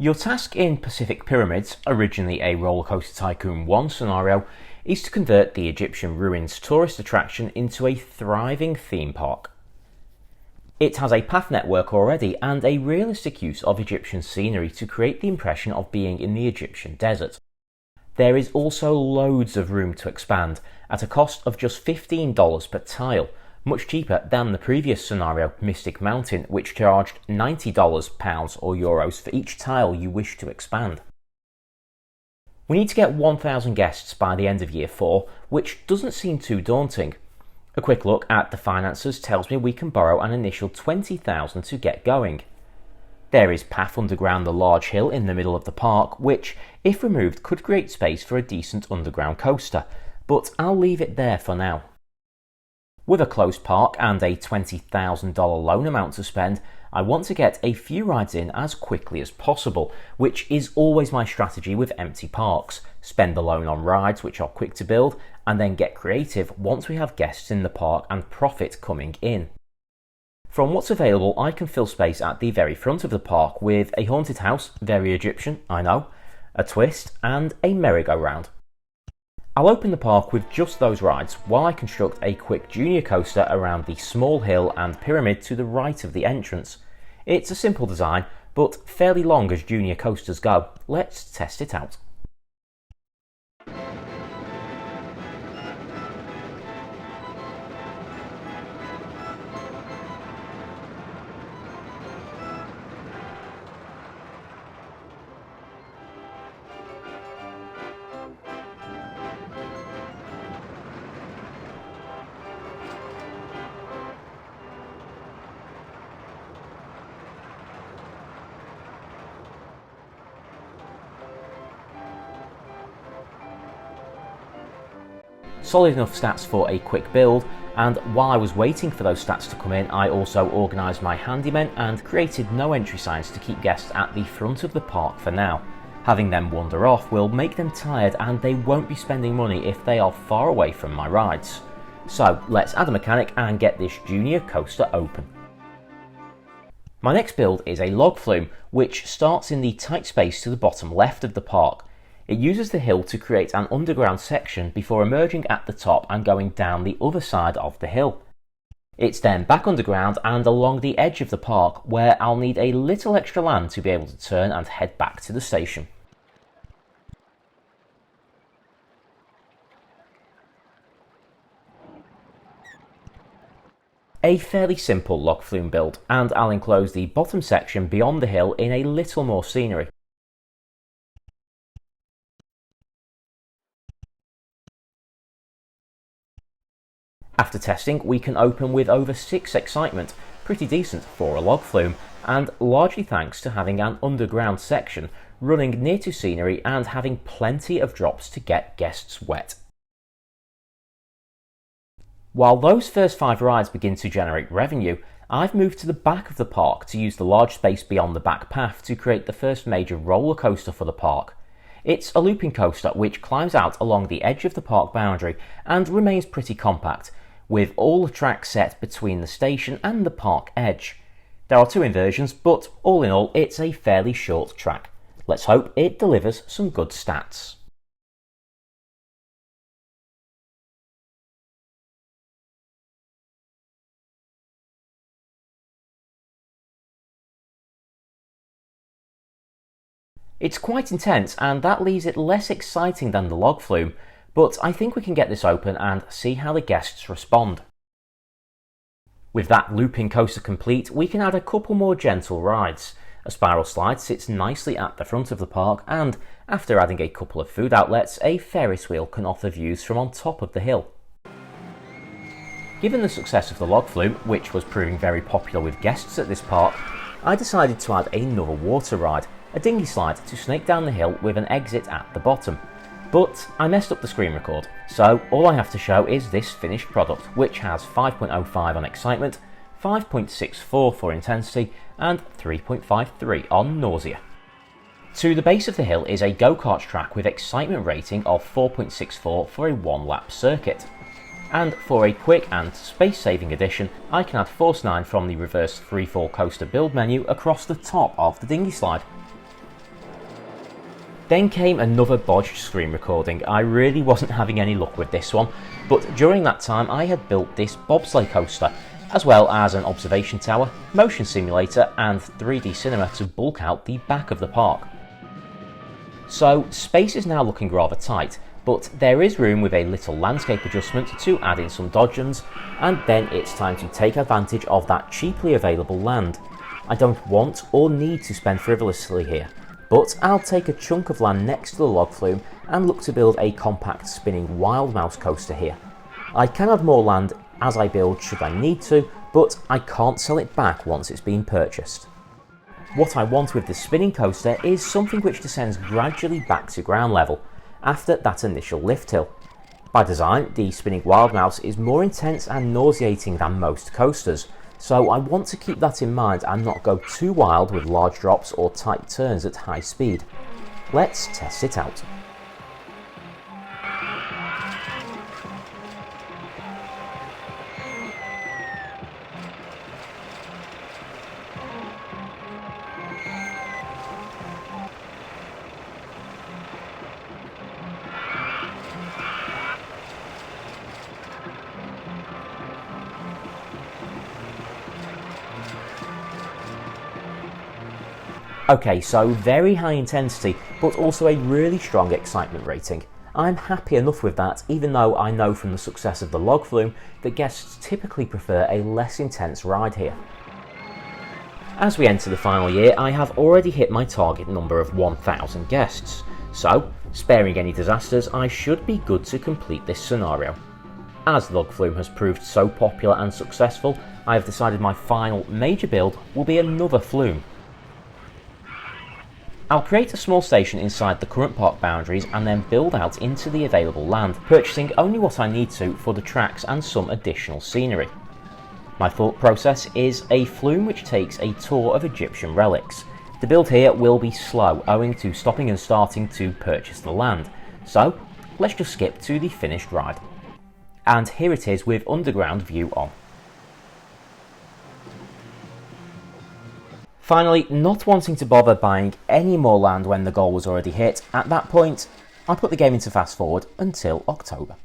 Your task in Pacific Pyramids, originally a Rollercoaster Tycoon 1 scenario, is to convert the Egyptian ruins tourist attraction into a thriving theme park. It has a path network already and a realistic use of Egyptian scenery to create the impression of being in the Egyptian desert. There is also loads of room to expand, at a cost of just $15 per tile, much cheaper than the previous scenario, Mystic Mountain, which charged $90, pounds or euros for each tile you wish to expand. We need to get 1,000 guests by the end of year 4, which doesn't seem too daunting. A quick look at the finances tells me we can borrow an initial $20,000 to get going. There is Path underground the large hill in the middle of the park, which, if removed, could create space for a decent underground coaster, but I'll leave it there for now. With a closed park and a $20,000 loan amount to spend, I want to get a few rides in as quickly as possible, which is always my strategy with empty parks. Spend the loan on rides which are quick to build, and then get creative once we have guests in the park and profit coming in. From what's available, I can fill space at the very front of the park with a haunted house, very Egyptian, I know, a twist, and a merry-go-round. I'll open the park with just those rides while I construct a quick junior coaster around the small hill and pyramid to the right of the entrance. It's a simple design, but fairly long as junior coasters go. Let's test it out. Solid enough stats for a quick build, and while I was waiting for those stats to come in, I also organised my handymen and created no entry signs to keep guests at the front of the park for now. Having them wander off will make them tired and they won't be spending money if they are far away from my rides. So let's add a mechanic and get this junior coaster open. My next build is a log flume, which starts in the tight space to the bottom left of the park. It uses the hill to create an underground section before emerging at the top and going down the other side of the hill. It's then back underground and along the edge of the park, where I'll need a little extra land to be able to turn and head back to the station. A fairly simple log flume build, and I'll enclose the bottom section beyond the hill in a little more scenery. After testing, we can open with over 6 excitement, pretty decent for a log flume, and largely thanks to having an underground section running near to scenery and having plenty of drops to get guests wet. While those first 5 rides begin to generate revenue, I've moved to the back of the park to use the large space beyond the back path to create the first major roller coaster for the park. It's a looping coaster which climbs out along the edge of the park boundary and remains pretty compact, with all the tracks set between the station and the park edge. There are 2 inversions, but all in all it's a fairly short track. Let's hope it delivers some good stats. It's quite intense, and that leaves it less exciting than the log flume, but I think we can get this open and see how the guests respond. With that looping coaster complete, we can add a couple more gentle rides. A spiral slide sits nicely at the front of the park, and after adding a couple of food outlets, a Ferris wheel can offer views from on top of the hill. Given the success of the log flume, which was proving very popular with guests at this park, I decided to add another water ride, a dinghy slide to snake down the hill with an exit at the bottom. But I messed up the screen record, so all I have to show is this finished product, which has 5.05 on excitement, 5.64 for intensity, and 3.53 on nausea. To the base of the hill is a go-kart track with excitement rating of 4.64 for a 1-lap circuit. And for a quick and space-saving addition, I can add Force 9 from the reverse freefall coaster build menu across the top of the dinghy slide. Then came another bodged screen recording. I really wasn't having any luck with this one, but during that time I had built this bobsleigh coaster, as well as an observation tower, motion simulator and 3D cinema to bulk out the back of the park. So space is now looking rather tight, but there is room with a little landscape adjustment to add in some dodgems, and then it's time to take advantage of that cheaply available land. I don't want or need to spend frivolously here, but I'll take a chunk of land next to the log flume and look to build a compact spinning wild mouse coaster here. I can add more land as I build should I need to, but I can't sell it back once it's been purchased. What I want with the spinning coaster is something which descends gradually back to ground level after that initial lift hill. By design, the spinning wild mouse is more intense and nauseating than most coasters, so I want to keep that in mind and not go too wild with large drops or tight turns at high speed. Let's test it out. Okay, so very high intensity, but also a really strong excitement rating. I'm happy enough with that, even though I know from the success of the log flume that guests typically prefer a less intense ride here. As we enter the final year, I have already hit my target number of 1,000 guests, so sparing any disasters, I should be good to complete this scenario. As log flume has proved so popular and successful, I have decided my final major build will be another flume. I'll create a small station inside the current park boundaries and then build out into the available land, purchasing only what I need to for the tracks and some additional scenery. My thought process is a flume which takes a tour of Egyptian relics. The build here will be slow owing to stopping and starting to purchase the land, so let's just skip to the finished ride. And here it is with underground view on. Finally, not wanting to bother buying any more land when the goal was already hit, at that point I put the game into fast forward until October.